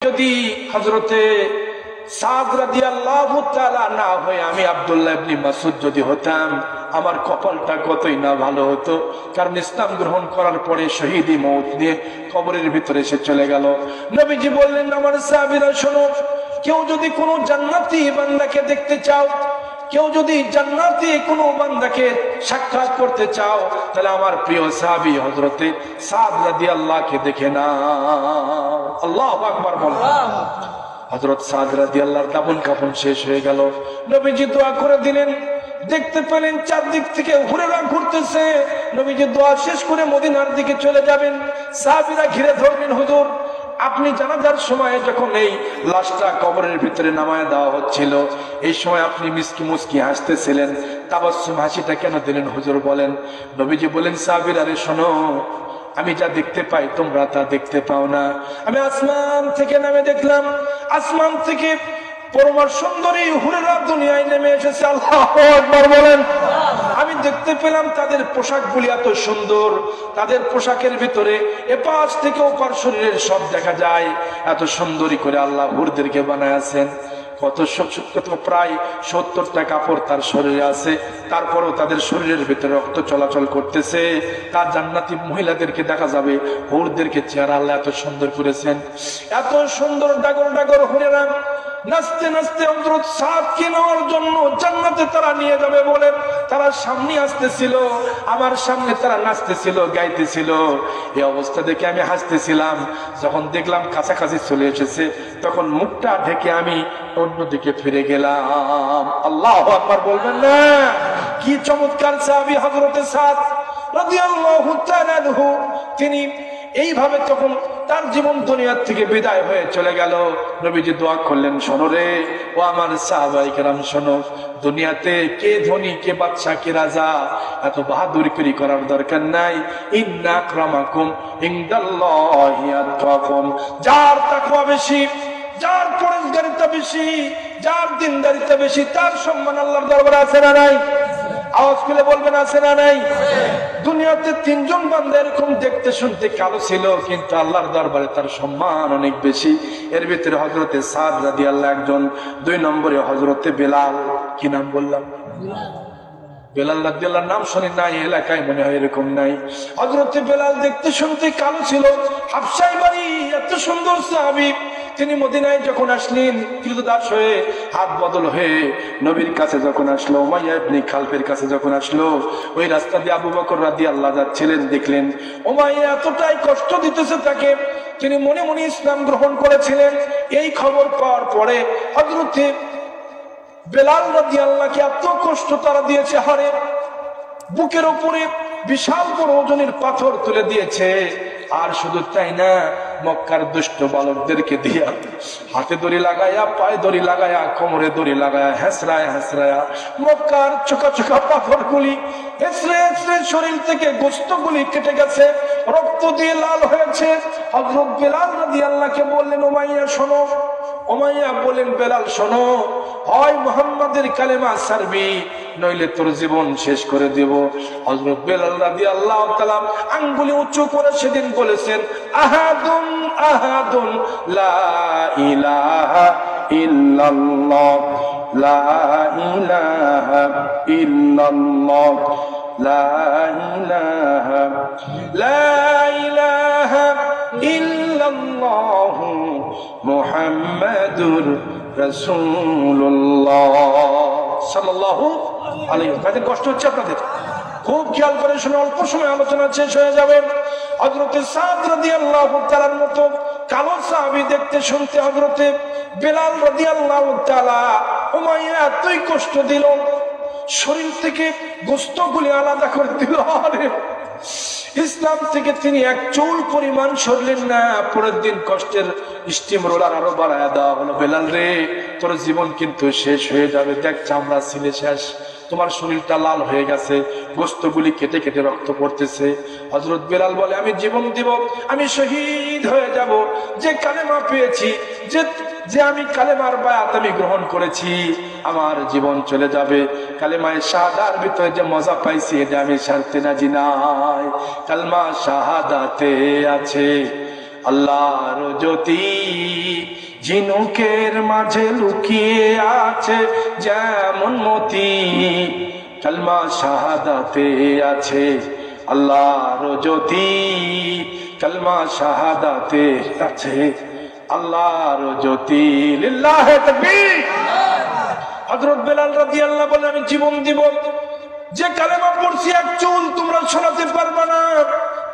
যদি হযরতে সাদ রাদিয়াল্লাহু তাআলা না হয়ে আমি আব্দুল্লাহ ইবনে মাসউদ যদি হতাম, আমার কপালটা কতই না ভালো হতো। কারণ ইসলাম গ্রহণ করার পরে শহীদি মওত নিয়ে কবরের ভিতরে সে চলে গেল। নবীজি বললেন, আমার সাহাবীরা শোনো, কেউ যদি কোনো জান্নাতি বান্দাকে দেখতে চাও, কেউ যদি জান্নাতি কোনো বান্দাকে সাক্ষাৎ করতে চাও, তাহলে আমার প্রিয় সাহাবী হযরতে সাদ রাদিয়াল্লাহকে দেখে নাও। আল্লাহু আকবার বলেন। হযরত সাদ রাদিয়াল্লাহর দাফন কাফন শেষ হয়ে গেল। নবীজি দোয়া করে দিলেন। দেখতে পেলেন চারদিক থেকে হুরেরা ঘুরতেছে। নবীজি দোয়া শেষ করে মদিনার দিকে চলে যাবেন। সাহাবীরা ঘিরে ধরলেন, হুজুর আপনি জানাজার সময় যখন এই লাশটা কবরের ভিতরে নামায় দেওয়া হচ্ছিল, এই সময় আপনি মিসকি মুসকি হাসতেছিলেন, তাবাসসুম হাসিটা কেন দিলেন হুজুর বলেন? নবীজি বলেন, সাহাবীরা রে শোনো, আমি যা দেখতে পাই তোমরা তা দেখতে পাও না। আমি আসমান থেকে নামে দেখলাম, আসমান থেকে পরমার সুন্দরী হুরেরা দুনিয়ায় নেমে এসেছে। আল্লাহু আকবার বলেন। আমি দেখতে পেলাম তাদের পোশাকগুলি এত সুন্দর, তাদের পোশাকের ভিতরে এপাশ থেকে ওপার শরীরের সব দেখা যায়। এত সুন্দরী করে আল্লাহ হুরদেরকে বানায় কত প্রায় 70টা কাপড় তার শরীরে আছে, তারপরও তাদের শরীরের ভিতরে রক্ত চলাচল করতেছে। তার জান্নাতি মহিলাদেরকে দেখা যাবে, হুরদেরকে চেহারা আল্লাহ এত সুন্দর করেছেন। এত সুন্দর ডাগর ডাগর হুরেরা নাচতে নাচতে হযরত সাদকে নেওয়ার জন্য জান্নাতে তারা নিয়ে যাবে বলে তারা সামনে আসতেছিল, আমার সামনে তারা নাচতেছিল, গাইতেছিল। এই অবস্থা দেখে আমি হাসতেছিলাম। যখন দেখলাম কাছাকাছি চলে এসেছে, তখন মুখটা ঢেকে আমি অন্যদিকে ফিরে গেলাম। আল্লাহু আকবার বলবেন না? কি চমৎকার সাহাবী হযরতে সাদ রাদিয়াল্লাহু তাআলা আনহু। তিনি এইভাবে তখন তার জীবন দুনিয়ার থেকে বিদায় হয়ে চলে গেল। নবীজি দোয়া করলেন, শোনো রে ও আমার সাহাবায়ে কেরাম, শোনো, দুনিয়াতে কে ধনী কে বাদশা কে রাজা এত বাহাদুরি করার দরকার নাই। ইন্না আকরামাকুম ইনদাল্লাহি আতকাকুম। যার তাকওয়া বেশি, যার পরহেজগারিতা বেশি, যার দিনদারিতা বেশি, তার সম্মান আল্লাহর দরবারে আছে না নাই? আওয়াজ করে বলবেন, আছে না নাই? দুনিয়াতে 3 জন বান্দা এরকম দেখতে শুনতে কালো ছিল, কিন্তু আল্লাহর দরবারে তার সম্মান অনেক বেশি। এর ভিতরে হযরতে সাদ রাদিয়াল্লাহু একজন। 2 নম্বরে হযরতে বেলাল। কি নাম বললাম? বেলাল রাদিয়াল্লাহর নাম শুনি নাই এলাকায়, মনে হয় এরকম নাই। হযরতে বেলাল দেখতে শুনতে কালো ছিল, হাবশায় বাড়ি, এত সুন্দর সাহাবী। তিনি মদিনায় যখন আসলেন, ক্রীতদাস হয়ে হাত বদল হয়ে নবীর কাছে যখন আসলো, উমাইয়া ইবনে খালফের কাছে যখন আসলো, ওই রাস্তা দিয়ে আবু বকর রাদিয়াল্লাহু যাচ্ছিলেন, দেখলেন উমাইয়া এতটাই কষ্ট দিতেছে তাকে। তিনি মনে মনে ইসলাম গ্রহণ করেছিলেন। এই খবর পাওয়ার পরে হযরতে বেলাল রাদিয়াল্লাহকে এত কষ্ট তারা দিয়েছে, হারে বুকের উপরে বিশাল বড় ওজনের পাথর তুলে দিয়েছে। আর শুধু তাই না, মক্কার দুষ্ট বালকদেরকে দিয়া হাতে দড়ি লাগায়া, পায়ে দড়ি লাগায়া, কোমরে দড়ি লাগায়া, হেসরায়া হেসরায়া মক্কার চোখা চোখা পাথরগুলি হেসরে হেসরে শরীর থেকে গোশতগুলি কেটে গেছে, রক্ত দিয়ে লাল হয়েছে। হযরত বেলাল রাদিয়াল্লাহকে বললেন, উমাইয়া শোনো। উমাইয়া বললেন, বেলাল শোনো, হয় মুহাম্মাদের কালেমা ছাড়বি, নইলে তোর জীবন শেষ করে দেব। হযরত বেলাল রাদিয়াল্লাহু তাআলা আঙ্গুলি উঁচু করে সেদিন বলেছেন, আহাদুন আহাদুন লা ইলাহা ইল্লাল্লাহ, লা ইলাহা ইল্লাল্লাহ, লা ইলাহা, লা ইলাহা ইল্লাল্লাহ মুহাম্মাদুর রাসূলুল্লাহ সাল্লাল্লাহু আলাইহি ওয়াসাল্লাম। কষ্ট হচ্ছে আপনাদের? খুব খেয়াল করে শুনে, অল্প সময় আলোচনা শেষ হয়ে যাবে। হযরতে সাদ রাদিয়াল্লাহু তাআলার মতো কালো সাহাবী দেখতে শুনতে হযরতে বেলাল রাদিয়াল্লাহু তাআলা উমাইয়া এতই কষ্ট দিল, শরীর থেকে গোশতগুলি আলাদা করে দিল। আরে ইসলাম থেকে তিনি এক চুল পরিমাণ সরলেন না। পরের দিন কষ্টের স্টিম রোলার আরো বাড়ায় দেওয়া হলো, বেলাল রে তোর জীবন কিন্তু শেষ হয়ে যাবে, দেখ চামড়া ছিলে শেষ, তোমার শরীরটা লাল হয়ে গেছে, গোশতগুলি কেটে কেটে রক্ত পড়তেছে। হযরত বেলাল বলে, আমি জীবন দিব, আমি শহীদ হয়ে যাব। যে কালেমা পেয়েছি, যে আমি কালেমার বায়াত আমি গ্রহণ করেছি, আমার জীবন চলে যাবে। কালেমায়ে শাহাদার ভিতরে যে মজা পাইছি, এটা আমি ছাড়তে রাজি নাই। কালমা শাহাদাতে আছে আল্লাহর জ্যোতি ঝিনুকের মাঝে লুকিয়ে আছে যেমন মতি, কালমা শাহাদাতে আছে আল্লাহর জ্যোতি, কালমা শাহাদাতে আছে আল্লাহর জ্যোতি। লিল্লাহে তাকবীর। হযরত বেলাল রাদিয়াল্লাহু বলেন আমি জীবন দিব, যে কালেমা পড়ছি এক চুল তোমরা শোনাতে পারবে না।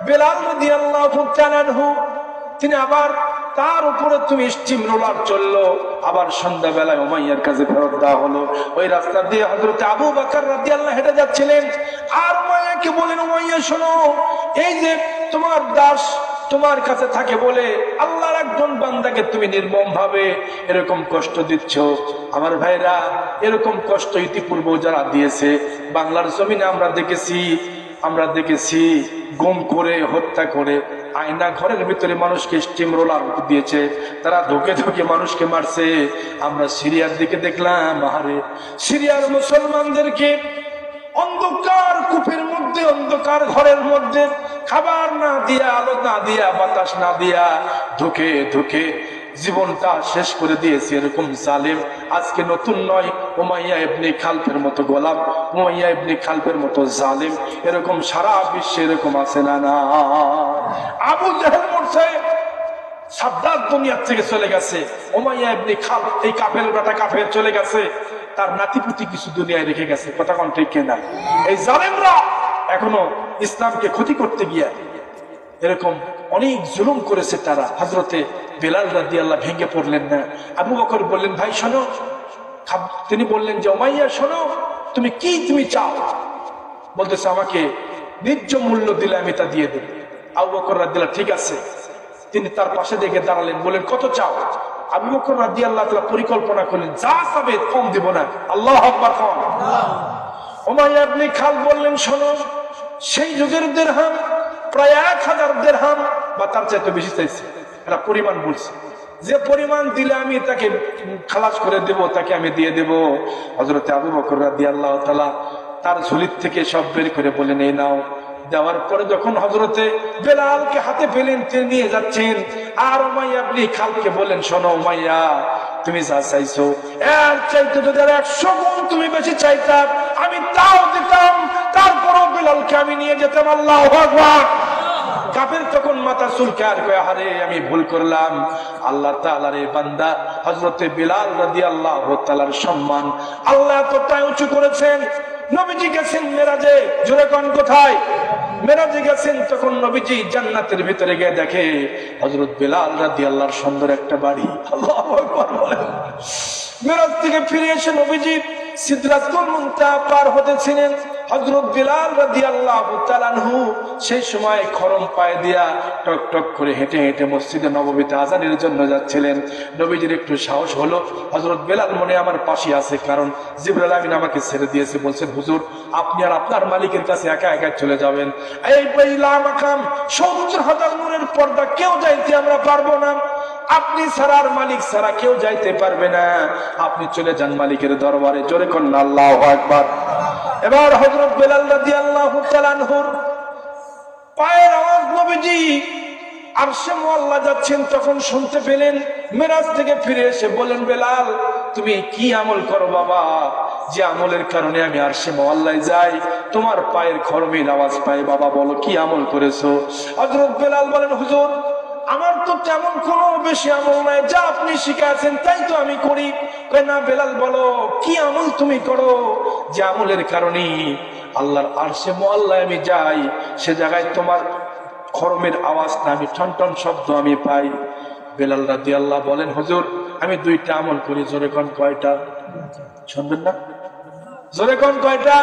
বেলাল রাদিয়াল্লাহু তাআলা আনহু তিনি আবার তার উপরে তুমি স্টিম রোলার চললো, আবার সন্ধ্যাবেলায় উমাইয়ার কাছে ফেরত দেওয়া হলো। ওই রাস্তা দিয়ে হযরত আবু বকর রাদিয়াল্লাহু হেঁটে যাচ্ছিলেন, আর উমাইয়াকে বলেন উমাইয়া শোনো, এই যে তোমার দাস তোমার কাছে থাকে বলে আল্লাহর একজন বান্দাকে তুমি নির্মম ভাবে এরকম কষ্ট দিচ্ছ। আমার ভাইরা, এরকম কষ্ট ইতিপূর্বে যারা দিয়েছে বাংলার জমিনে আমরা দেখেছি গুম করে, হত্যা করে, আয়না ঘরের ভিতরে মানুষকে স্টিম রোলার দিয়েছে, তারা ধুকে ধুকে মানুষকে মারছে। আমরা সিরিয়ার দিকে দেখলাম, আহারে সিরিয়ার মুসলমানদেরকে অন্ধকার কূপের মধ্যে, অন্ধকার ঘরের মধ্যে খাবার না দিয়া, আলো না দিয়া, বাতাস না দিয়া ধুকে ধুকে জীবনটা শেষ করে দিয়েছে। এরকম জালেম আজকে নতুন নয়, উমাইয়া ইবনে খালফের মতো গোলাম, উমাইয়া ইবনে খালফের মতো জালেম এরকম সারা বিশ্বে এরকম আছে না? না, আবু জাহেল মরছে, সাদ্দাত দুনিয়া থেকে চলে গেছে, উমাইয়া ইবনে খালফ এই কাফের বেটা কাফের চলে গেছে, তার নাতিপুতি কিছু দুনিয়ায় রেখে গেছে। কথা কোন ঠিক কিনা? এই জালেমরা এখনো ইসলামকে ক্ষতি করতে গিয়া এরকম অনেক জুলুম করেছে তারা। হযরতে বেলাল রাদিয়াল্লাহু ভেঙে পড়লেন না। আবু বকর বললেন ভাই শোনো, তিনি বললেন যে উমাইয়া শোনো, তুমি চাও? বলতেছে আমাকে ন্যায্য মূল্য দিলে আমি তা দিয়ে দেব। আবু বকর রাদিয়াল্লাহু ঠিক আছে। তিনি তার পাশে দেখে দাঁড়ালেন, বললেন কত চাও? আবু বকর রাদিয়াল্লাহু তাআলা পরিকল্পনা করলেন যা চাবে কম দিব না। আল্লাহু আকবার। কম। উমাইয়া ইবনে খালফ বললেন শোনো, সেই যুগের দিরহাম প্রায় 1000 দিরহাম বা তার চাইতে বেশি চাইছে। এটা পরিমাণ বলছে, যে পরিমাণ দিলে আমি তাকে খালাস করে দেব তাকে আমি দিয়ে দেব। হযরত আবু বকর রাদিয়াল্লাহু তাআলা তার ঝুলি থেকে সব বের করে বলেন এই নাও। দেওয়ার পরে যখন হযরতে বেলালকে হাতে পেলেন, তিনি নিয়ে যাচ্ছেন, আর উমাইয়া ইবনে খালফকে বলেন শোনো উমাইয়া, তুমি যা চাইছো এর চাইতে যদি 100 গুণ তুমি বেশি চাইতা আমি তাও দিতাম, তারপরও বেলালকে আমি নিয়ে যেতাম। আল্লাহু আকবার। কাফের তখন মাথা চুলকায় কয় আরে আমি ভুল করলাম। আল্লাহ তাআলার এই বান্দা হযরতে বেলাল রাদিয়াল্লাহু তাআলার সম্মান আল্লাহ এতটাই উঁচু করেছেন। নবীজি গেছেন মেরাজে, জোরে কোন কোথায়? মেরাজে গেছেন, তখন নবীজি জান্নাতের ভিতরে গিয়ে দেখে হযরত বেলাল রাদিয়াল্লাহর সুন্দর একটা বাড়ি। আল্লাহু আকবার বলেন। মেরাজ থেকে ফিরে এসে নবীজি সিদরাতুল মুনতাহা পার হতেছিলেন। হযরত বেলাল রাদিয়াল্লাহু তাআলা আনহু সেই সময় খরম পায়ে দিয়া টক টক করে হেঁটে হেঁটে মসজিদে নববীতে আযানের জন্য যাচ্ছিলেন। নবীজির একটু সাহস হলো, হযরত বেলাল মনে আমার পাশে আছে, কারণ জিবরাইল আমিন আমাকে ছেড়ে দিয়েছে। বলছেন হুজুর আপনি আর আপনার মালিকের কাছে একা একা চলে যাবেন। এই বাইলা মাকাম ৭০,০০০ নূরের পর্দা কেউ যাইতে আমরা পারবো না, আপনি ছাড়া আর মালিক ছাড়া কেউ যাইতে পারবে না, আপনি চলে যান মালিকের দরবারে। জোরে কোন আল্লাহু আকবার। এবার হযরত বেলাল রাদিয়াল্লাহু তাআলা আনহুর পায়ের আওয়াজ নবীজি আরশে মুআল্লা যাচ্ছেন তখন শুনতে পেলেন। মেরাজ থেকে ফিরে এসে বলেন বেলাল তুমি কি আমল করো বাবা, যে আমলের কারণে আমি আরশে মুআল্লায় যাই, তোমার পায়ের খরমের আওয়াজ পাই বাবা, বলো কি আমল করেছো? হযরত বেলাল বলেন হুজুর আমার তো তেমন কোনো বেশি আমল নাই, যা আপনি শিখাচ্ছেন তাই তো আমি করি। না বেলাল বলো কি আমল তুমি করো, যে আমলের কারণে আল্লাহর আরশে মুআল্লায় আমি যাই, সে জায়গায় তোমার খরমের আওয়াজটা আমি টন টন শব্দ আমি পাই। বেলাল রাদিয়াল্লাহু বলেন হুজুর আমি 2টা আমল করি। জোরে কোন কয়টা? শুনবেন না? জোরে কোন কয়টা?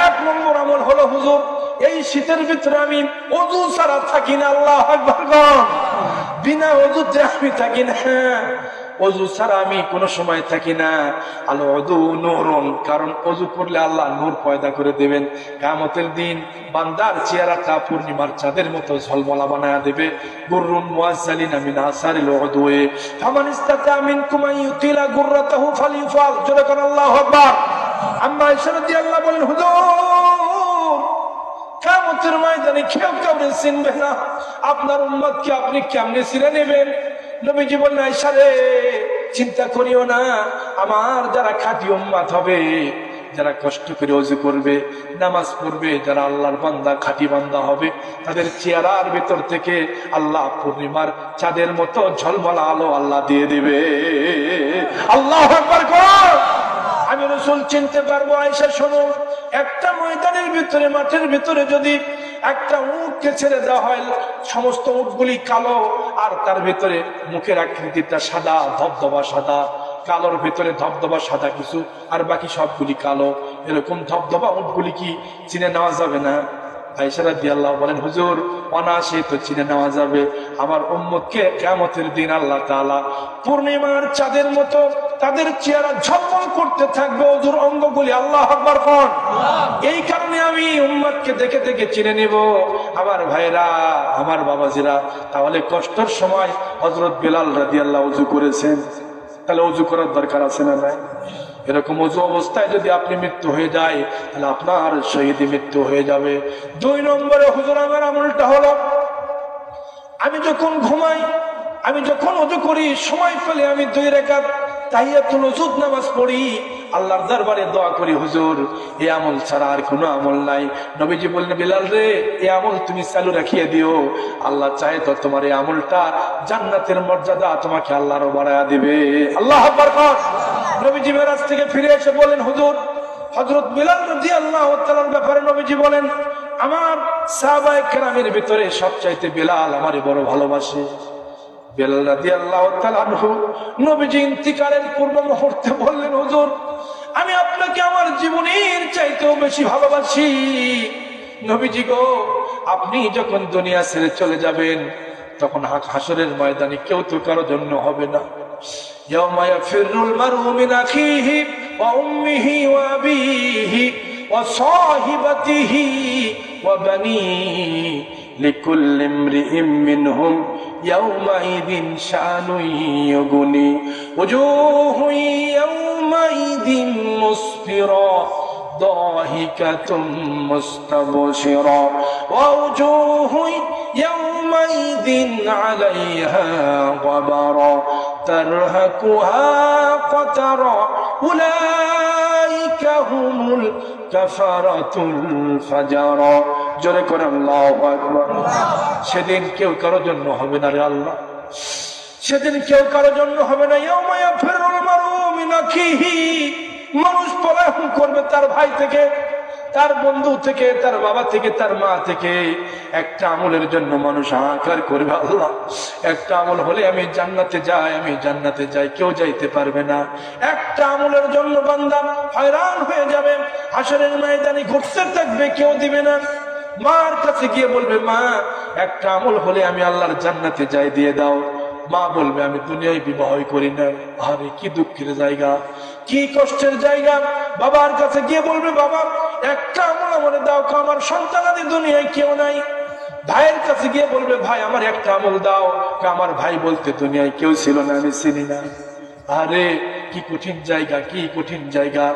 1 নম্বর আমল হলো হুজুর এই শীতের ভিতরে আমি ওযু ছাড়া থাকি না। আল্লাহু আকবার। বিনা ওযুতে আমি থাকি না, ওযু ছাড়া আমি কোনো সময় থাকি না। আল ওযু নূরুন, কারণ ওযু করলে আল্লাহ নূর পয়দা করে দেবেন। কিয়ামতের দিন বান্দার চেহারাটা পূর্ণিমার চাঁদের মতো ঝলমলা বানায়া দেবে। গুররুন মুআজ্জালিনা মিন আসারিল উদুয়ে ফামান ইসতাতা মিনকুম আন ইউতিলা গুররাতাহু ফালিফাল। জোরে কোন আল্লাহু আকবার। আম্মা আয়েশা রাদিয়াল্লাহু বলেন হুজুর কিয়ামতের ময়দানে কেউ কাউকে চিনবে না। আপনার উম্মতকে আপনি কেমনে চিনে নেবেন? নবীজি বললেন, আয়েশা রে, চিন্তা করিও না, আমার যারা খাঁটি উম্মত হবে, যারা কষ্ট করে ওযু করবে, নামাজ পড়বে, যারা আল্লাহর বান্দা, খাঁটি বান্দা হবে, তাদের চেহারার ভিতর থেকে আল্লাহ পূর্ণিমার চাঁদের মতো ঝলমলা আলো আল্লাহ দিয়ে দিবে। আল্লাহু আকবার কর। আমি রাসূল চিনতে পারবো। আয়েশা শোনো, একটা ময়দানের ভিতরে, মাঠের ভিতরে যদি একটা উটকে ছেড়ে দেওয়া হয়, সমস্ত উটগুলি কালো, আর তার ভিতরে মুখের আকৃতিটা সাদা, ধবধবা সাদা, কালোর ভিতরে ধবধবা সাদা কিছু, আর বাকি সবগুলি কালো। এরকম ধবধবা উটগুলি কি চিনে নেওয়া যাবে না? আয়েশা রাদিয়াল্লাহু বলেন, হুজুর, অনায়াসে তো চিনে নেওয়া যাবে। আমার উম্মতকে কিয়ামতের দিন আল্লাহ তাআলা পূর্ণিমার চাঁদের মতো তাদের চেহারা ঝলমল করতে থাকবে, ওযুর অঙ্গগুলি। আল্লাহু আকবার কোন। এই কারণে আমি উম্মতকে দেখে দেখে চিনে নেব। আমার ভাইরা, আমার বাবাজিরা, তাহলে কষ্টের সময় হযরত বেলাল রাদিয়াল্লাহু ওযু করেছেন, তাহলে ওযু করার দরকার আছে না নাই? এরকম ওযু অবস্থায় যদি আপনি মৃত্যু হয়ে যায়, তাহলে আপনার শহীদ মৃত্যু হয়ে যাবে। 2 নম্বরে হুজুর আমার আমলটা হলো, আমি যখন ঘুমাই, আমি যখন ওযু করি, সময় পেলে আমি 2 রাকাত তাহিয়াতুল ওযুদ নামাজ পড়ি, আল্লাহর দরবারে দোয়া করি, হুজুর এই আমল ছাড়া আর কোনো আমল নাই। নবীজি বললেন, বিলাল রে, এই আমল তুমি চালু রাখিয়ে দিও, আল্লাহ চায় তো তোমার এই আমলটা জান্নাতের মর্যাদা তোমাকে আল্লাহর বাড়ায়া দিবে। আল্লাহু আকবার। নবীজি মেরাজ থেকে ফিরে এসে বলেন, হুজুর, হযরত বিলাল রাদিয়াল্লাহু তাআলার ব্যাপারে নবীজি বলেন, আমার সাহাবায়ে কেরামের ভিতরে সবচাইতে বিলাল আমারে বড় ভালোবাসে। বেলাল রাদিয়াল্লাহু তাআলা আনহু নবীজি ইন্তিকালের পূর্ব মুহূর্তে বললেন, হুজুর, আমি আপনাকে আমার জীবনের চাইতেও বেশি ভালোবাসি। নবীজি গো, আপনি যখন দুনিয়া ছেড়ে চলে যাবেন, তখন হাসরের ময়দানে কেউ তো কারো জন্য হবে না। ইয়াউমা ইয়াফিরুল মারউ মিন আখিহি ওয়া উম্মিহি ওয়া আবিহি ওয়া সাহিবাতিহি ওয়া বানিহি লিকুল্লি ইমরিইম মিনহুম ইয়াউমাইযিন শানুন ইউগনি ওয়াজুহু ইয়াউমাইযিন মুসফিরা দাহিকাতুম মুস্তাবশিরা ওয়াজুহু ইয়াউমাইযিন আলাইহা গাবারা তারহাকুহা কাতারা উলাইকা হুমুল কাফারাতুল ফাজারা। জোরে করে আল্লাহু আকবার। সেদিন কেউ কারোর জন্য হবে না রে আল্লাহ, সেদিন কেউ কারোর জন্য হবে না। ইয়াউমা ইয়াফিরুল মারউ মিন আখিহি, মানুষ পলায়ন করবে তার ভাই থেকে, তার বন্ধু থেকে, তার বাবা থেকে, তার মা থেকে। একটা আমলের জন্য মানুষ হাহাকার করবে, আল্লাহ একটা আমল হলে আমি জান্নাতে যাই, আমি জান্নাতে যাই, কেউ যাইতে পারবে না। একটা আমলের জন্য বান্দা হয়রান হয়ে যাবে, হাসরের ময়দানে ঘুরতে থাকবে, কেউ দিবে না। মার কাছে গিয়ে বলবে, মা একটা আমল হলে আমি আল্লাহর জান্নাতে যাই, দিয়ে দাও। মা বলবে, আমি দুনিয়ায় বিবাহই করি না। আরে কি দুঃখের জায়গা, কি কষ্টের জায়গা। বাবার কাছে গিয়ে বলবে, বাবা একটা আমল আমারে দাও, আমার সন্তানাদি দুনিয়ায় কেউ নাই। ভাইয়ের কাছে গিয়ে বলবে, ভাই আমার একটা আমল দাও, আমার ভাই বলতে দুনিয়ায় কেউ ছিল না, আমি চিনি না। আরে কি কঠিন জায়গা, কি কঠিন জায়গা।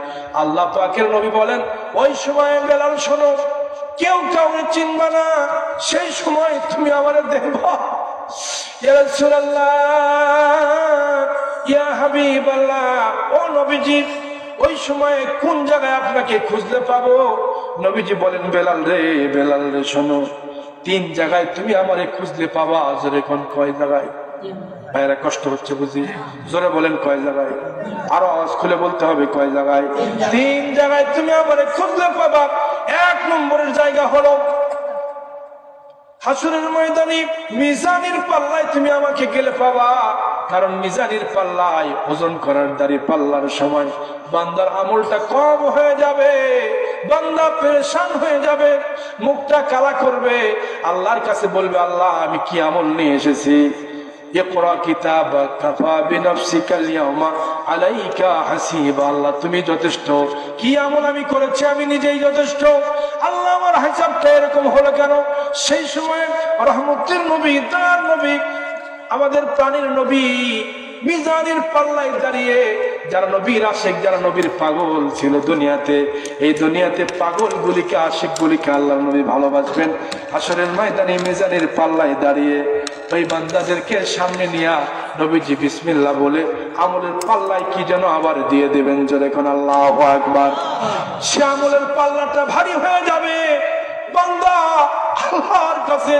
আল্লাহ পাকের নবী বলেন, ওই সময় বেলাল শোনো, কেউ কাউকে চিনবা না, সেই সময় তুমি আমারে দেখবা। ইয়া রাসূলুল্লাহ, ইয়া হাবিবাল্লাহ, ও নবীজি, ওই সময় কোন জায়গায় আপনাকে খুঁজলে পাবো? নবীজি বলেন, বেলাল রে, বেলাল রে শোনো, 3 জায়গায় তুমি আমারে খুঁজলে পাবা। জোরে কোন, কয় জায়গায়? ভাইরা কষ্ট হচ্ছে বুঝি, জোরে বলেন কয় জায়গায়? আরো আওয়াজ খুলে বলতে হবে, কয় জায়গায়? 3 জায়গায় তুমি আমারে খুঁজলে পাবা। 1 নম্বরের জায়গা হলো হাসরের ময়দানে মিজানের পাল্লায় তুমি আমাকে গেলে পাবা। কারণ মিজানের পাল্লায় ওজন করার দাঁড়ি পাল্লার সময় বান্দার আমলটা কম হয়ে যাবে, বান্দা পেরেশান হয়ে যাবে, মুখটা কালা করবে, আল্লাহর কাছে বলবে, আল্লাহ আমি কি আমল নিয়ে এসেছি? ইকরা কিতাবাক কাফা বিনাফসিকাল ইয়াওমা আলাইকা হাসিবা। আল্লাহ তুমি যথেষ্ট, কি আমল আমি করেছি আমি নিজেই যথেষ্ট। আল্লাহ আমার হিসাবটা এরকম হলো কেন? সেই সময় রহমতের নবী, তার নবী, আমাদের প্রাণের নবী মিজানের পাল্লায় দাঁড়িয়ে যারা নবীর আশিক, যারা নবীর পাগল ছিল দুনিয়াতে, এই দুনিয়াতে পাগলগুলিকে আশিকগুলিকে আল্লাহ নবী ভালোবাসবেন। হাসরের ময়দানে মিজানের পাল্লায় দাঁড়িয়ে ওই বান্দাদেরকে সামনে নিয়ে নবীজি বিসমিল্লাহ বলে আমলের পাল্লায় কি যেন আবার দিয়ে দেবেন। জোরে কোন আল্লাহু আকবার। সে আমলের পাল্লাটা ভারী হয়ে যাবে, বান্দা আল্লাহর কাছে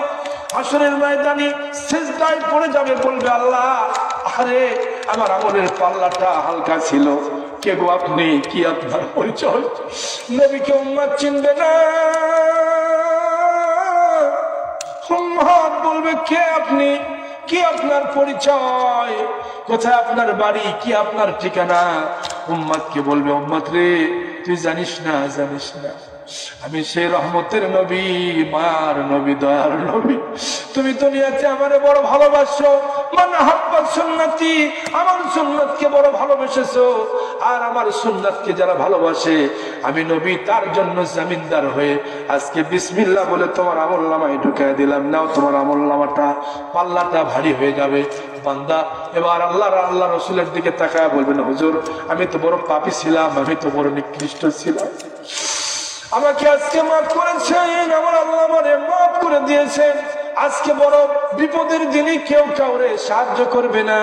হাসরের ময়দানে সিজদায় পড়ে যাবে, বলবে আল্লাহ আরে আমার আমলের পাল্লাটা হালকা ছিল। কে গো আপনি? কি আপনার পরিচয়? নবীকে উম্মত চিনবে না। উম্মত বলবে কে আপনি? কি আপনার পরিচয়? কোথায় আপনার বাড়ি? কি আপনার ঠিকানা? উম্মতকে বলবে উম্মত রে তুই জানিস না, জানিস না আমি সেই রহমতের নবী, মার নবী, দয়ার নবী। তুমি দুনিয়াতে আমারে বড় ভালোবাসো, মান হাব্বা সুন্নতি, আমার সুন্নতকে বড় ভালোবেসেছো। আর আমার সুন্নতকে যারা ভালোবাসে আমি নবী তার জন্য জামিনদার হয়ে আজকে বিসমিল্লাহ বলে তোমার আমলনামায় ঢুকায় দিলাম। নাও তোমার আমলনামাটা, পাল্লাটা ভারী হয়ে যাবে। বান্দা এবার আল্লাহ রসুলের দিকে তাকায় বলবেন হুজুর আমি তো বড় পাপী ছিলাম, আমি তো বড় নিকৃষ্ট ছিলাম, আমাকে আজকে মাফ করেছেন, আমার আল্লাহ আমারে মাফ করে দিয়েছেন। আজকে বড় বিপদের দিনে কেউ কাউরে সাহায্য করবে না,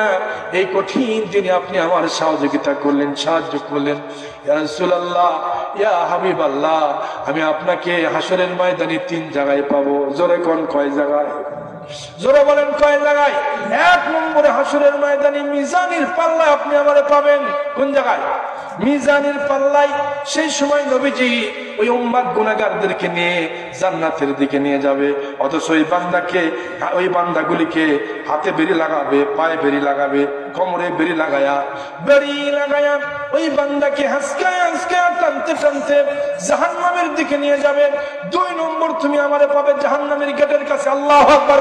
এই কঠিন দিনে আপনি আমার সহযোগিতা করলেন, সাহায্য করলেন। ইয়া রাসূলুল্লাহ, ইয়া হাবিবাল্লাহ, আমি আপনাকে হাসরের ময়দানে 3 জায়গায় পাবো। জোরে কোন কয় জায়গায়? জোরে বলেন কয় জায়গায়? 1 নম্বরে হাসরের ময়দানে মিজানের পাল্লায় আপনি আমারে পাবেন। কোন জায়গায়? মিজানের পাল্লায়। সেই সময় নবীজি ওই উম্মত গুনাহগারদেরকে নিয়ে জান্নাতের দিকে নিয়ে যাবে, অথচ ওই বান্দাগুলিকে হাতে বেরি লাগাবে, পায়ে বেরি লাগাবে, কোমরে বেরি লাগায়া ওই বান্দাকে হাসকায় হাসকায় টানতে টানতে জাহান্নামের দিকে নিয়ে যাবে। 2 নম্বর তুমি আমারে পাবে জাহান্নামের গেটের কাছে। আল্লাহু আকবার।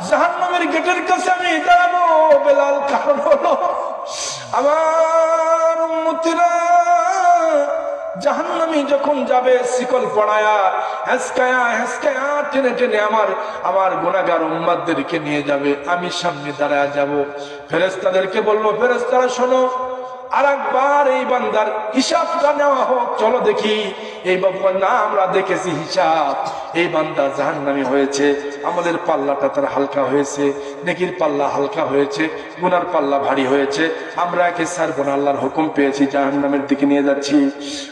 জাহান্নামের গেটের কাছে আমি দাঁড়াবো বেলাল, কারণ হলো আমার উম্মতিরা জাহান্নামী যখন যাবে শিকল পড়ায়া হেসকায়া হেসকায়া টেনে টেনে আমার গুনাহগার উম্মতদেরকে নিয়ে যাবে। আমি সামনে দাঁড়ায় যাব, ফেরেশতাদেরকে বলবো ফেরেশতারা শোনো, আরেকবার এই বান্দার হিসাবটা নেওয়া হোক, চলো দেখি। এই বাবা না আমরা দেখেছি হিসাব, এই বান্দা জাহান্নামী হয়েছে, আমাদের পাল্লাটা তার হালকা হয়েছে, নেকির পাল্লা হালকা হয়েছে, গুনার পাল্লা ভারী হয়েছে, আমরা একে ছাড়বো না, আল্লাহর হুকুম পেয়েছি, জাহান্নামের দিকে নিয়ে যাচ্ছি।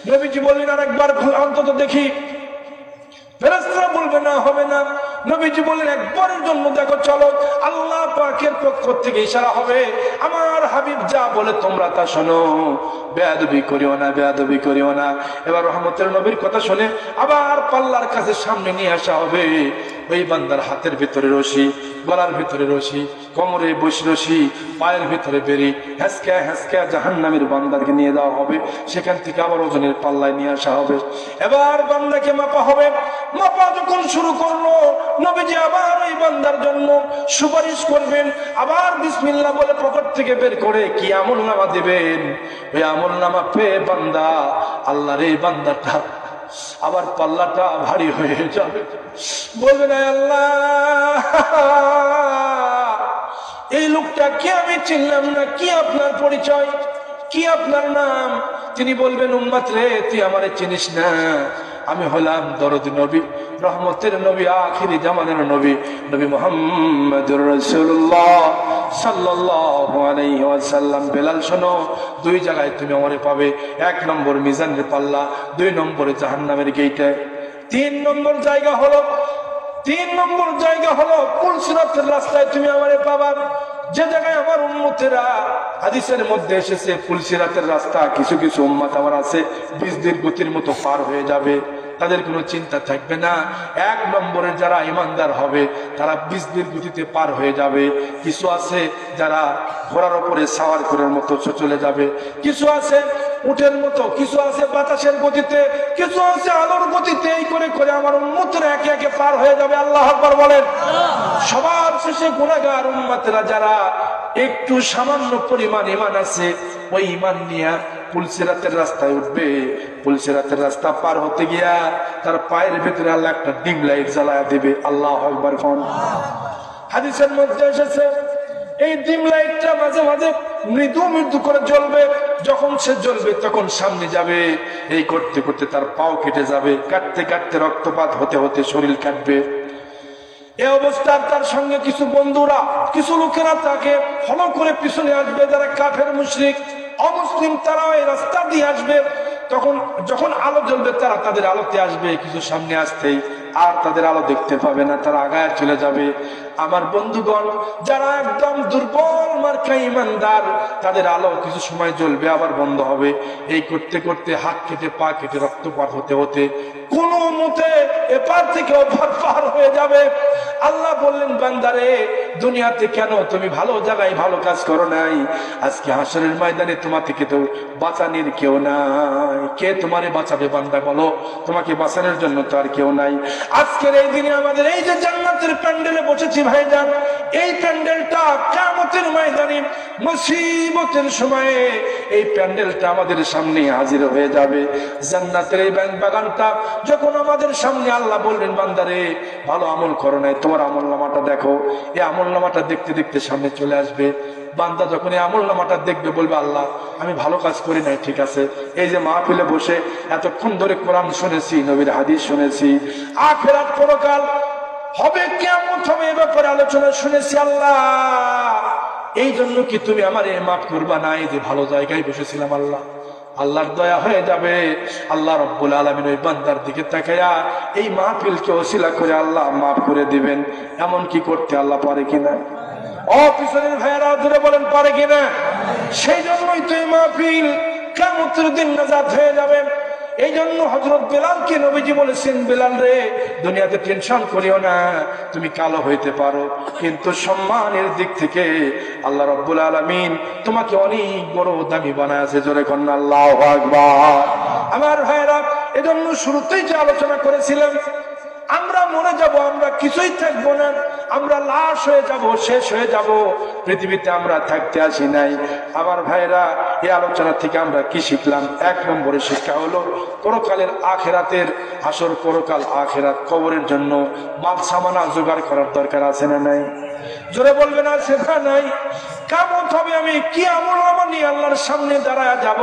নবীজি বললেন আরেকবার অন্তত দেখি। ফেরেশতারা বলবে না, হবে না। নবীজি বললেন একবারের জন্য দেখো, চলো। আল্লাহ পাকের পক্ষ থেকে ইশারা হবে, আমার হাবিব যা বলে তোমরা তা শোনো, বেয়াদবি করিও না, বেয়াদবি করিও না। এবার রহমতের নবীর কথা শুনে আবার পাল্লার কাছে সামনে নিয়ে আসা হবে। ওই বান্দার হাতের ভিতরে রশি, গলার ভিতরে রশি, কোমরে বসি রশি, পায়ের ভিতরে বেরি, হেসকা হেসকা জাহান্নামের বান্দাকে নিয়ে যাওয়া হবে। সেখান থেকে আবার ওজনের পাল্লায় নিয়ে আসা হবে। এবার বান্দাকে মাপা হবে। মাপা যখন শুরু করলো, নবীজি আবার ওই বান্দার জন্য সুপারিশ করবেন। আবার বিসমিল্লাহ বলে পকেট থেকে বের করে কি আমলনামা দিবেন। ওই আমলনামা পেয়ে বান্দা আল্লাহর এই বান্দাটা আবার পাল্লাটা ভারী হয়ে যাবে, বলবে না আল্লাহ এই লোকটা কি আমি চিনলাম না, কি আপনার পরিচয়, কি আপনার নাম? তিনি বলবেন উম্মত রে তুই আমারে চিনিস না, আমি হলাম দরদি নবী, রহমতের নবী, আখিরি জামানের নবী, নবী মুহাম্মদুর রাসূলুল্লাহ সাল্লাল্লাহু আলাইহি ওয়াসাল্লাম। বেলাল শোনো, 2 জায়গায় তুমি আমারে পাবে। 1 নম্বর মিজানের পাল্লা, 2 নম্বরে জাহান্নামের গেটে। 3 নম্বর জায়গা হলো পুলসিরাতের রাস্তায় তুমি আমারে পাবা। যে জায়গায় আমার উম্মতেরা, হাদিসের মধ্যে এসেছে পুলসিরাতের রাস্তা কিছু কিছু উম্মত আমার আছে 20 দিন গতির মতো পার হয়ে যাবে, তাদের কোনো চিন্তা থাকবে না। 1 নম্বরের যারা ইমানদার হবে তারা 20 দিন গতিতে পার হয়ে যাবে। কিছু আছে যারা ঘোড়ার উপরে সাওয়ার করার মতো চলে যাবে, কিছু আছে উটের মতো, কিছু আছে বাতাসের গতিতে, কিছু আছে আলোর গতিতে। এই করে করে আমার উম্মতেরা একে একে পার হয়ে যাবে। আল্লাহু আকবার বলেন। সবার শেষে গুনাহগার উম্মতেরা যারা একটু সামান্য পরিমাণ ঈমান আছে, ওই ঈমান নিয়ে পুলসিরাতের রাস্তায় উঠবে। পুলসিরাতের রাস্তা পার হতে গিয়া তার পায়ের ভিতরে আল্লাহ একটা ডিম লাইট জ্বালায়া দিবে। আল্লাহু আকবার। হাদিসের মধ্যে এসেছে এই ডিম লাইটটা মাঝে মাঝে মৃদু মৃদু করে জ্বলবে, যখন সে জ্বলবে তখন সামনে যাবে, এই করতে করতে তার পাও কেটে যাবে, কাটতে কাটতে রক্তপাত হতে হতে শরীর কাটবে। এই অবস্থার তার সঙ্গে কিছু বন্ধুরা, কিছু লোকেরা তাকে ফলো করে পিছনে আসবে, যারা কাফের মুশরিক অমুসলিম, তারা এই রাস্তা দিয়ে আসবে। তখন যখন আলো জ্বলবে তারা তাদের আলোতে আসবে, কিছু সামনে আসতেই আর তাদের আলো দেখতে পাবে না, তারা আগায় চলে যাবে। আমার বন্ধুগণ, যারা একদম দুর্বল মার্কা ইমানদার, তাদের আলো কিছু সময় জ্বলবে আবার বন্ধ হবে। এই করতে করতে হাত কেটে পা কেটে রক্তপাত হতে হতে কোন মতে এপার থেকে ওপার পার হয়ে যাবে। আল্লাহ বললেন, বান্দারে দুনিয়াতে কেন তুমি ভালো জায়গায় ভালো কাজ করো নাই? আজকে হাসরের ময়দানে তোমার থেকে তো বাঁচানোর কেউ নাই। কে তোমারে বাঁচাবে বান্দা বলো? তোমাকে বাঁচানোর জন্য তো আর কেউ নাই। আজকের এই দিনে আমাদের এই যে জান্নাতের প্যান্ডেলে বসেছি ভাইজান, এই প্যান্ডেলটা কিয়ামতের ময়দানে মুসিবতের সময়ে এই প্যান্ডেলটা আমাদের সামনে হাজির হয়ে যাবে। জান্নাতের এই বাগানটা যখন আমাদের সামনে, আল্লাহ বললেন, বান্দারে ভালো আমল করো নাই, তোমার আমল নামাটা দেখো। এই আমল নামাটা দেখতে দেখতে সামনে চলে আসবে। বান্দা যখন এই আমল নামাটা দেখবে বলবে, আল্লাহ আমি ভালো কাজ করি নাই, ঠিক আছে। এই যে মাহফিলে বসে এতক্ষণ ধরে কোরআন শুনেছি, নবীর হাদিস শুনেছি, আখিরাত পরকাল হবে, কিয়ামত হবে, এ ব্যাপারে আলোচনা শুনেছি। আল্লাহ এই জন্য কি তুমি আমার মাফ করবা না? এই যে ভালো জায়গায় বসেছিলাম, আল্লাহ আল্লাহর দয়া হয়ে যাবে। আল্লাহ রব্বুল আলামিন ওই বান্দার দিকে তাকায়া এই মাহফিলকে ওসিলা করে আল্লাহ মাফ করে দিবেন। এমন কি করতে আল্লাহ পারে কিনা? পিছনের ভাইয়েরা দূরে বলেন, পারে কিনা? সেই জন্যই তো এই মাহফিল কিয়ামতের দিন নাজাত হয়ে যাবে। এই জন্য হযরত বেলালকে নবীজি বলেছেন, বেলাল রে দুনিয়াতে টেনশন করিও না, তুমি কালো হইতে পারো, কিন্তু সম্মানের দিক থেকে আল্লাহ রাব্বুল আলামিন তোমাকে অনেক বড় দামি বানায়। জোরে কন্যা আল্লাহু আকবার। আমার ভাইরা, এজন্য শুরুতেই যে আলোচনা করেছিলাম, আমরা মরে যাব, আমরা কিছুই থাকবো না, আমরা লাশ হয়ে যাব, শেষ হয়ে যাব, পৃথিবীতে আমরা থাকতে আসি নাই। আমার ভাইরা, এই আলোচনা থেকে আমরা কি শিখলাম? এক নম্বরে শিক্ষা হলো পরকালের আখিরাতের আসর, পরকাল আখিরাত, কবরের জন্য মাল সামানা জোগাড় করার দরকার আছে না নাই? জোরে বলবেন, আছে না নাই? কিয়ামত হবে, আমি কি আমল নামা নিয়ে আল্লাহর সামনে দাঁড়ায় যাব।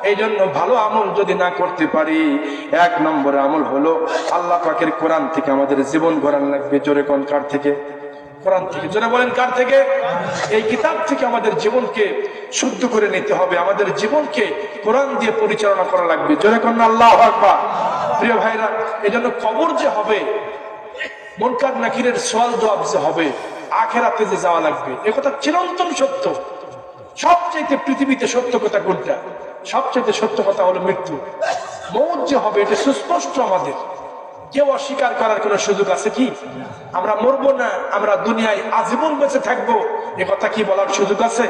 এই জন্য ভালো আমল যদি না করতে পারি, এক নম্বরে আমল হলো আল্লাহ পাকের কোরআন থেকে আমাদের জীবন গড়ান লাগবে। জোরে কোন? কার থেকে? কোরআন থেকে। জোরে বলেন, কার থেকে? এই কিতাব থেকে আমাদের জীবনকে শুদ্ধ করে নিতে হবে, আমাদের জীবনকে কোরআন দিয়ে পরিচালনা করা লাগবে। জোরে কোন আল্লাহু আকবার। প্রিয় ভাইরা, এই জন্য কবর যে হবে, মুনকার নাকিরের সওয়াল জবাব যে হবে, আখিরাতে যে যাওয়া লাগবে, এ কথা চিরন্তন সত্য। সবচেয়ে পৃথিবীতে সত্য কথা কোনটা? সবচেয়ে সত্য কথা হলো মৃত্যু। মৌত যে হবে এটা সুস্পষ্ট, আমাদের কেউ অস্বীকার করার কোন সুযোগ আছে কি? আমরা মরবো না, আমরা দুনিয়ায় আজীবন বেঁচে থাকবো, এ কথা কি বলার সুযোগ আছে?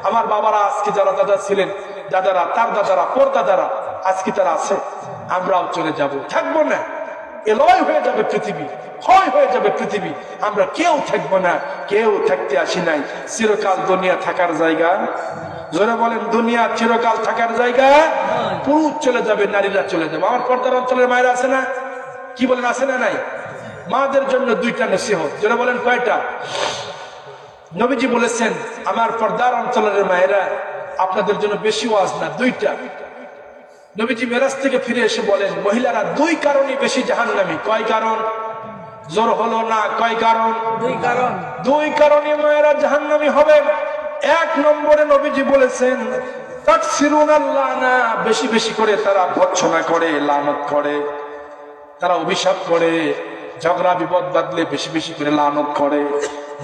আমার বাবারা আজকে যারা দাদা ছিলেন, দাদারা, তার দাদারা, পর দাদারা, আজকে তারা আছে, আমরাও চলে যাব, থাকবো না। এলয় হয়ে যাবে পৃথিবী, ক্ষয় হয়ে যাবে পৃথিবী, আমরা কেউ থাকবো না, কেউ থাকতে আসি নাই। চিরকাল দুনিয়া থাকার জায়গা? জোরে বলেন, দুনিয়া চিরকাল থাকার জায়গা? পুরুষ চলে যাবে, নারীরা চলে যাবে। আমার পর্দার অঞ্চলের মায়েরা আছে না? কি বলেন, আছে না নাই? মাদের জন্য দুইটা নসিহত। জোরে বলেন, কয়টা? নবীজি বলেছেন, আমার পর্দার অঞ্চলের মায়েরা, আপনাদের জন্য বেশি ওয়াজ না, দুইটা। নবীজি মেরাজ থেকে ফিরে এসে বলেন, মহিলারা দুই কারণে বেশি জাহান্নামী। কয় কারণ? জোর হলো না, কয় কারণ? দুই কারণ। দুই কারণে মায়েরা জাহান্নামী হবে। এক নম্বরে নবীজি বলেছেন, তাকসিরুনাল লানা, বেশি বেশি করে তারা ভর্ৎসনা করে, লানত করে, তারা অভিশাপ করে, ঝগড়া বিপদ বাঁধলে বেশি বেশি করে লানত করে।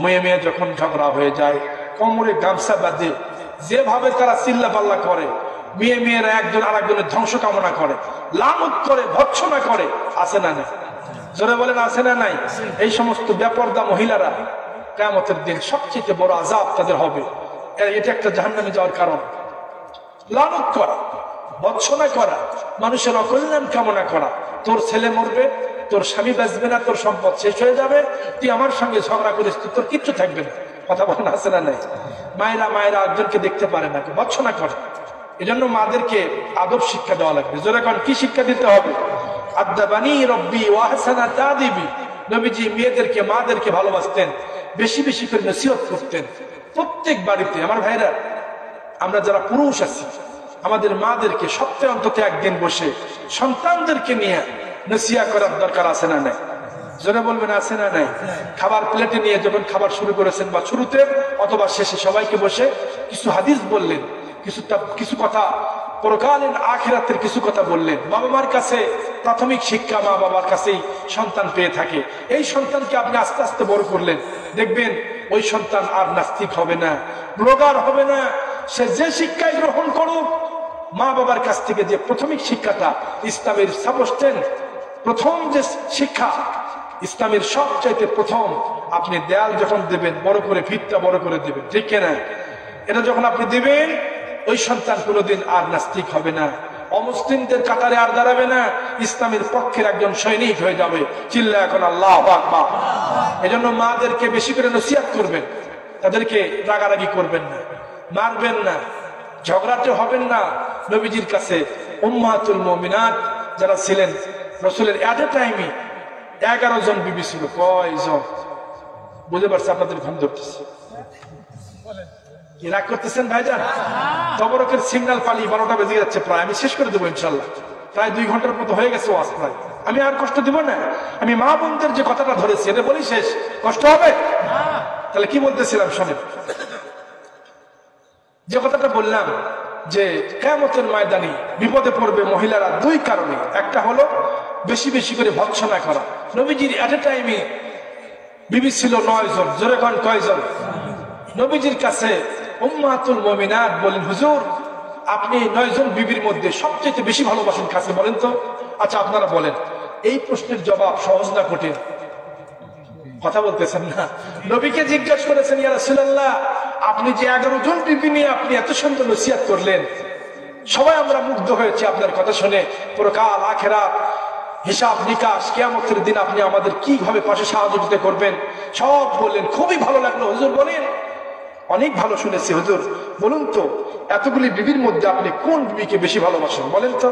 মেয়ে মেয়ে যখন ঝগড়া হয়ে যায়, কোমরে গামছা বাঁধে, যেভাবে তারা চিল্লা পাল্লা করে, মেয়ে মেয়েরা একজন আরেকজনের ধ্বংস কামনা করে, লানত করে, ভর্ৎসনা করে, আছে না নাই? জোরে বলেন, আছে না নাই? এই সমস্ত বেপরদা মহিলারা কিয়ামতের দিন সবচেয়ে বড় আযাব তাদের হবে। এটা একটা জাহান্নামে যাওয়ার কারণ। লানত করা, ভর্ৎসনা করা, মানুষের অকল্যাণ কামনা করা। তোর ছেলে মরবে, তোর স্বামী বাঁচবে না, তোর সম্পদ শেষ হয়ে যাবে, তুই আমার সঙ্গে ঝগড়া করিস, তোর কিচ্ছু থাকবে না। কথা বলেন, আছে না নাই? মায়েরা একজনকে দেখতে পারে না, ভর্ৎসনা করে। এজন্য মাদেরকে আদব শিক্ষা দেওয়া লাগবে। জোরে কোন, কি শিক্ষা দিতে হবে? আদাবানি রব্বি ওয়া আহসানা তাদিবি। নবীজি মেয়েদেরকে, মাদেরকে ভালোবাসতেন, বেশি বেশি করে নসিহত করতেন, প্রত্যেক বাড়িতে আমার ভাইরা, আমরা যারা পুরুষ আছি, আমাদের মাদেরকে সপ্তাহে অন্তত একদিন বসে সন্তানদেরকে নিয়ে নসিহত করার দরকার আছে না নাই? জোরে বলবেন আছে না নাই? খাবার প্লেটে নিয়ে যখন খাবার শুরু করেছেন বা শুরুতে অথবা শেষে সবাইকে বসে কিছু হাদিস বললেন, কিছু কথা পরকালীন আখিরাতের কিছু কথা বললেন। বাবা মার কাছে প্রাথমিক শিক্ষা মা বাবার কাছেই সন্তান পেয়ে থাকে। এই সন্তানকে আপনি আস্তে আস্তে বড় করলেন, দেখবেন ওই সন্তান আর নাস্তিক হবে না, ব্লগার হবে না। সে যে শিক্ষায় গ্রহণ করুক, মা বাবার কাছ থেকে যে প্রাথমিক শিক্ষাটা ইসলামের সাবস্টেন্স, প্রথম যে শিক্ষা ইসলামের সবচাইতে প্রথম, আপনি দেয়াল যখন দেবেন বড় করে, ভিতটা বড় করে দেবেন, ঠিক কিনা? এটা যখন আপনি দিবেন, ওই সন্তান কোনোদিন আর নাস্তিক হবে না, অমুসলিমদের কাতারে আর দাঁড়াবে না, ইসলামের পক্ষের একজন সৈনিক হয়ে যাবে। চিল্লা এখন আল্লাহু আকবার। এজন্য মাদেরকে বেশি করে নসিহত করবেন, তাদেরকে রাগারাগি করবেন না, মারবেন না, ঝগড়াতে হবেন না। নবীজির কাছে উম্মাতুল মুমিনাত যারা ছিলেন, রাসূলের এট এ টাইমে 11 জন বিবি ছিল। কয়জন? বুঝতে পারছি আপনাদের ঘুম ধরতেছে, কি রাগ করতেছেন ভাইজান? তবরকের সিগন্যাল পালি 12টা বেজে যাচ্ছে প্রায়, আমি শেষ করে দেবো ইনশাল্লাহ। প্রায় 2 ঘন্টার মতো হয়ে গেছে ওয়াজ প্রায়। আমি আর কষ্ট দিব না, আমি মা বোনদের যে কথাটা ধরেছি এটা বলি শেষ, কষ্ট হবে? তাহলে কি বলতেছিলাম শোনেন। যে কথাটা বললাম যে কিয়ামতের ময়দানে বিপদে পড়বে মহিলারা 2 কারণে। একটা হলো বেশি বেশি করে ভৎসনা করা। নবীজির এট এ টাইমে বিবি ছিল 9 জন। জোরে কোন কয়জন? নবীজির কাছে উম্মাতুল মুমিনাত বলেন, হুজুর আপনি 9 জন বিবির মধ্যে সবচেয়ে বেশি ভালোবাসেন কাছে বলেন তো? আচ্ছা আপনারা বলেন। এই প্রশ্নের জবাব সহজ না কঠিন? কথা বলতেছেন না। নবীকে জিজ্ঞাসা করেছেন, ইয়া রাসূলুল্লাহ আপনি যে 11 জন বিবি নিয়ে আপনি এত সুন্দর নসিহত করলেন, সবাই আমরা মুগ্ধ হয়েছি আপনার কথা শুনে। পরকাল আখিরাত হিসাব নিকাশ কিয়ামতের দিন আপনি আমাদের কিভাবে পাশে সহযোগিতা করবেন সব বললেন। খুবই ভালো লাগলো হুজুর, বলেন। অনেক ভালো শুনেছি হুজুর, বলুন তো এতগুলি বিবির মধ্যে আপনি কোন বিবিকে বেশি ভালোবাসেন বলেন তো?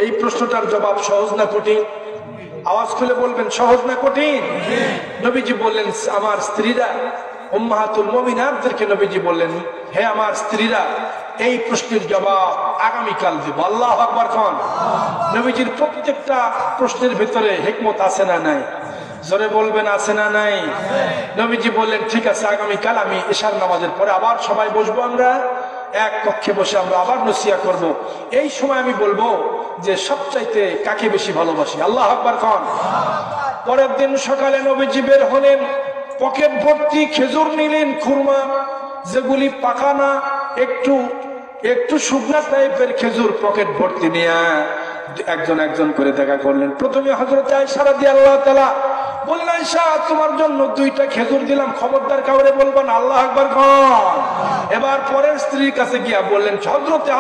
এই প্রশ্নটার জবাব সহজ না কঠিন? আওয়াজ খুলে বলবেন, সহজ না কঠিন? নবীজি বললেন আমার স্ত্রীরা। উম্মাহাতুল মুমিনাতদেরকে নবীজি বললেন, হে আমার স্ত্রীরা, এই প্রশ্নের জবাব আগামীকাল দেব। আল্লাহু আকবার কোন? নবীজির প্রত্যেকটা প্রশ্নের ভিতরে হিকমত আছে না নাই? জোরে বলবেন আছে না নাই? নবীজি বললেন ঠিক আছে, আগামীকাল আমি ইশার নামাজের পরে আবার সবাই বসবো, আমরা এক কক্ষে বসে আমরা আবার নসিহত করব। এই সময় আমি বলবো যে সবচাইতে কাকে বেশি ভালোবাসি। আল্লাহু আকবার কোন? পরের দিন সকালে নবীজি বের হলেন, পকেট ভর্তি খেজুর নিলেন, খুরমা, যেগুলি পাকা না, একটু একটু শুকনা টাইপের খেজুর পকেট ভর্তি নিয়ে একজন একজন করে দেখা করলেন। প্রথমে হযরত আয়েশা রাদিয়াল্লাহু তাআলা বললেন, আয়েশা তোমার জন্য 2টা খেজুর দিলাম, খবরদার কাউরে বলবা না। আল্লাহু আকবার কোন? এবার পরের স্ত্রীর কাছে গিয়া বললেন হযরতে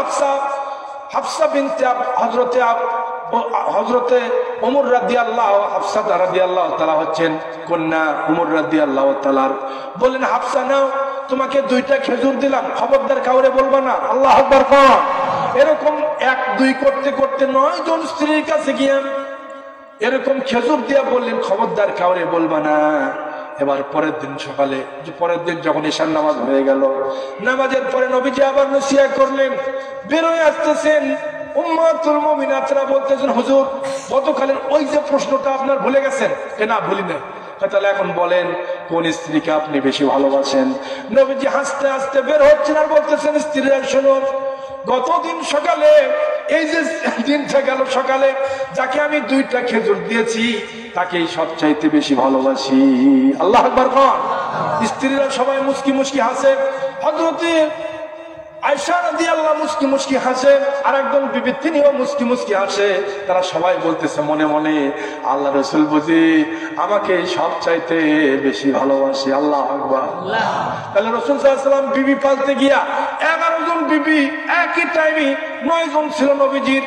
হাফসা বিনতে হযরতে ওমর রাদিয়াল্লাহু, হাফসা রাদিয়াল্লাহু তাআলা হচ্ছেন কন্যা ওমর রাদিয়াল্লাহু তাআলার। বললেন হাফসা নাও, তোমাকে 2টা খেজুর দিলাম, খবরদার কাউরে বলবা না। আল্লাহু আকবার কোন? এরকম 1-2 করতে করতে 9 জন স্ত্রীর কাছে গিয়া এরকম খেজুর দিয়া বললেন খবরদার কাউরে বলবা না। এবার পরের দিন সকালে, পরের দিন যখন ঈশার নামাজ হয়ে গেল, নামাজের পরে নবীজি আবার নসিহত করলেন। বেরোয় আসতেছেন, উম্মাতুল মুমিনাতরা বলতেছেন হুজুর গতকালের ওই যে প্রশ্নটা আপনার ভুলে গেছেন? না ভুলি না। তাহলে এখন বলেন কোন স্ত্রীকে আপনি বেশি ভালোবাসেন? নবীজি হাসতে হাসতে বের হচ্ছেন আর বলতেছেন, স্ত্রীরা শোনো, গতদিন সকালে, এই যে দিনটা গেল সকালে, যাকে আমি 2টা খেজুর দিয়েছি তাকেই সবচাইতে বেশি ভালোবাসি। আল্লাহু আকবার কোন? স্ত্রীরা সবাই মুস্কি মুস্কি হাসে। হযরতে আয়েশা রাদিয়াল্লাহু মুস্কি মুস্কি হাসে, আর একজন বিবি তিনিও মুস্কি মুস্কি হাসে। তারা সবাই বলতেছে মনে মনে, আল্লাহ রাসূল বুঝি আমাকে সবচাইতে বেশি ভালোবাসে। আল্লাহু আকবার। তাহলে রাসূল সাল্লাল্লাহু আলাইহি ওয়াসাল্লাম বিবি পালতে গিয়া 11 জন বিবি, একই টাইমে 9 জন ছিল নবীজির।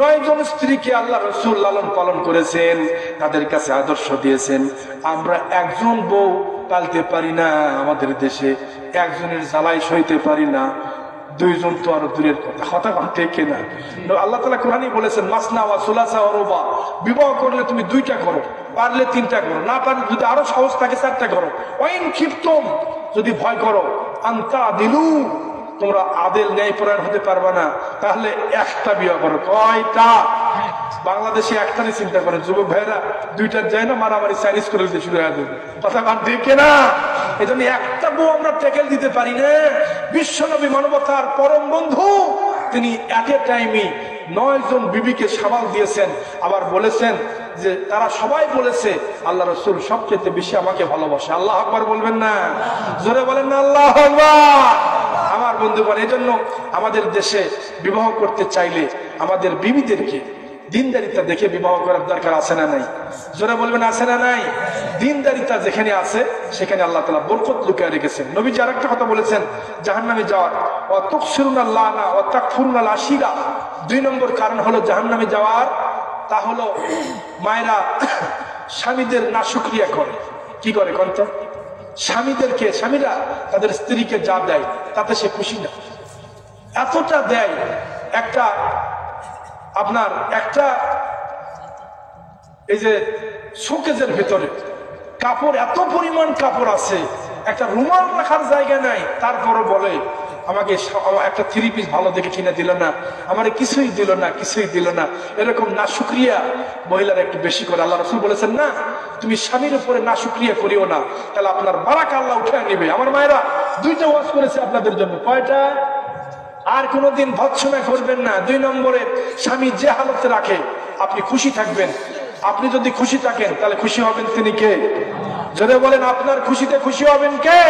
9 জন স্ত্রীকে আল্লাহ রাসূল লালন পালন করেছেন, তাদের কাছে আদর্শ দিয়েছেন। আমরা একজন বউ পালতে পারি না, আমাদের দেশে একজনের জ্বালাই সইতে পারি না। দুইজন তো আরো দূরের কথা, হতা ঠিক না? আল্লাহ তাআলা কোরআনে বলেছেন মাসনা ওয়া সুলাসা ওয়া রুবা, বিবাহ করলে তুমি 2টা করো, পারলে 3টা করো, না পারলে যদি আরো সহজ থাকে 4টা করো। ওয়াইন খিফতুম, যদি ভয় করো, আনতা দিলু, তোমরা আদেল ন্যায়পরায়ণ হতে পারবে না, তাহলে একটা বিয়ে করো। কয়টা? বাংলাদেশে একটা নিয়ে চিন্তা করে যুবক ভাইরা, 2টার যায় না মারামারি চাইনিজ করে দিতে শুরু হয়ে যাবে, কথা ঠিক না? এই জন্য একটা বউ আমরা ট্যাকেল দিতে পারি না। বিশ্বনবী মানবতার পরম বন্ধু, তিনি এট এ টাইমে 9 জন বিবিকে সামাল দিয়েছেন। আবার বলেছেন যে তারা সবাই বলেছে আল্লাহ রসুল সবচেয়ে বেশি আমাকে ভালোবাসে। আল্লাহ আকবার বলবেন না? জোরে বলেন না আল্লাহ আকবার। আমার বন্ধুগণ, এই জন্য আমাদের দেশে বিবাহ করতে চাইলে আমাদের বিবিদেরকে দিনদারিতা দেখে বিবাহ করার দরকার আছে না নাই? জোরে বলবেন আছে না নাই? দিনদারিতা যেখানে আছে সেখানে আল্লাহ তাআলা বরকত লুকিয়ে রেখেছেন। নবীজি আরেকটা কথা বলেছেন জাহান্নামে যাওয়ার, ওয়া তুকসিরুনাল লানা ওয়া তাকফুরুনাল আশিরা, 2 নম্বর কারণ হলো জাহান্নামে যাওয়ার, তা হলো মায়েরা স্বামীদের নাশুকরিয়া করে। কি করে কোনটা? স্বামীরা তাদের স্ত্রীকে যা দেয় তাতে সে খুশি না, এতটা দেয়। একটা এই যে শোকেজের ভেতরে কাপড়, এত পরিমাণ কাপড় আছে, একটা রুমাল রাখার জায়গা নাই, তারপরও বলে আমাকে একটা 3 পিস ভালো দেখে কিনে দিল না, আমার কিছুই দিল না। এরকম না শুকরিয়া মহিলারা একটু বেশি করে। আল্লাহ রাসূল বলেছেন না, তুমি স্বামীর উপরে না শুকরিয়া করিও না, তাহলে আপনার বারাকা আল্লাহ উঠে নেবে। আমার মায়েরা 2টা ওয়াজ করেছে আপনাদের জন্য। কয়টা? আর কোনোদিন ভৎসনা করবেন না। 2 নম্বরে, স্বামী যে হালতে রাখে আপনি খুশি থাকবেন। আপনি যদি খুশি থাকেন তাহলে খুশি হবেন তিনি কে? যদি বলেন আপনার খুশিতে খুশি হবেন কে?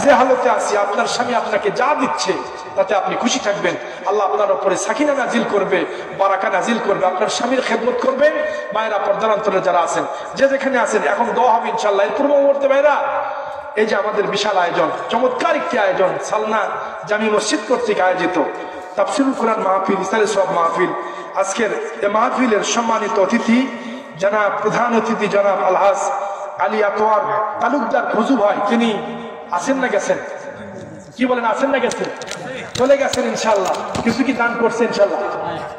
যে হালতে আছি আপনার স্বামী আপনাকে যা দিচ্ছে তাতে আপনি খুশি থাকবেন। আল্লাহ আপনার উপরে সাকিনা নাজিল করবে, বারাকা নাজিল করবে, আপনার স্বামীর খেদমত করবেন। মায়েরা পর্দার অন্তরে যারা আছেন, যে যেখানে আছেন, এখন দোয়া হবে ইনশাআল্লাহ। এর পূর্ব মুহূর্তে ভাইরা, এই যে আমাদের বিশাল আয়োজন, চমৎকার একটি আয়োজন, সালনা জামি মসজিদ কর্তৃক আয়োজিত তাফসীরুল কুরআন মাহফিল, ইসলামী সব মাহফিল। আজকের এই মাহফিলের সম্মানিত অতিথি জনাব, প্রধান অতিথি জনাব আলহাজ আলী আতোয়ার তালুকদার ফজু ভাই, তিনি আছেন না গেছেন? কি বলেন, আছেন না গেছেন? চলে গেছেন ইনশাআল্লাহ। কিছু কি দান করছে ইনশাআল্লাহ?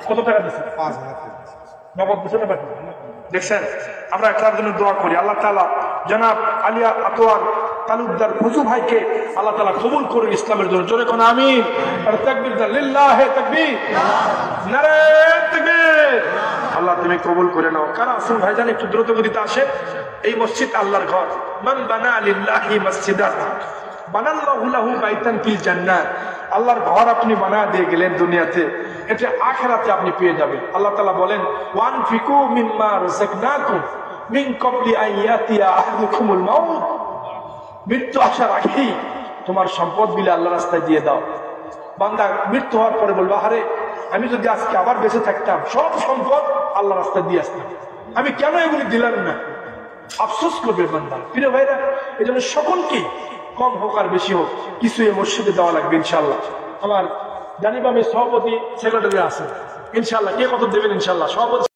কত টাকা দিচ্ছেন? 5,000 বছর না বাকি দেখছেন। আমরা তার জন্য দোয়া করি, আল্লাহ তাআলা জনাব আলী আতোয়ার তালুকদার ফজু ভাইকে আল্লাহ তাআলা কবুল করুন ইসলামের জন্য। জোরে কোন আমিন। আর তাকবীর দাও, লিল্লাহি তাকবীর, নারে তাকবীর। আল্লাহ তুমি কবুল করে নাও। কারা আছেন ভাইজান একটু দ্রুত গতিতে আসেন। এই মসজিদ আল্লাহর ঘর। মান বানা লিল্লাহি মাসজিদান বানাল্লাহু লাহু বাইতান ফিল জান্নাহ। আল্লাহর ঘর আপনি বানায় দিয়ে গেলেন দুনিয়াতে, এটা আখিরাতে আপনি পেয়ে যাবেন। আল্লাহ তাআলা বলেন ওয়ানফিকু মিম্মা রাযাকনাকুম মিন ক্বাবলি আন ইয়াতিয়া আহাদুকুমুল মাউত। মৃত্যু আসার আগেই তোমার সম্পদ বিলে আল্লাহর রাস্তায় দিয়ে দাও। বান্দা মৃত্যু হওয়ার পরে বলবা, আরে আমি যদি আজকে আবার বেঁচে থাকতাম, সব সম্পদ আল্লাহর রাস্তায় দিয়ে আসতাম, আমি কেন এগুলি দিলাম না? আফসোস করবে বান্দা। প্রিয় ভাইরা, এই জন্য সকলকেই কম হোক আর বেশি হোক কিছু এই মসজিদে দেওয়া লাগবে ইনশাআল্লাহ। আমার জানিবামে সভাপতি সেক্রেটারি আছে ইনশাআল্লাহ, কে কত দেবেন ইনশাআল্লাহ। সভাপতি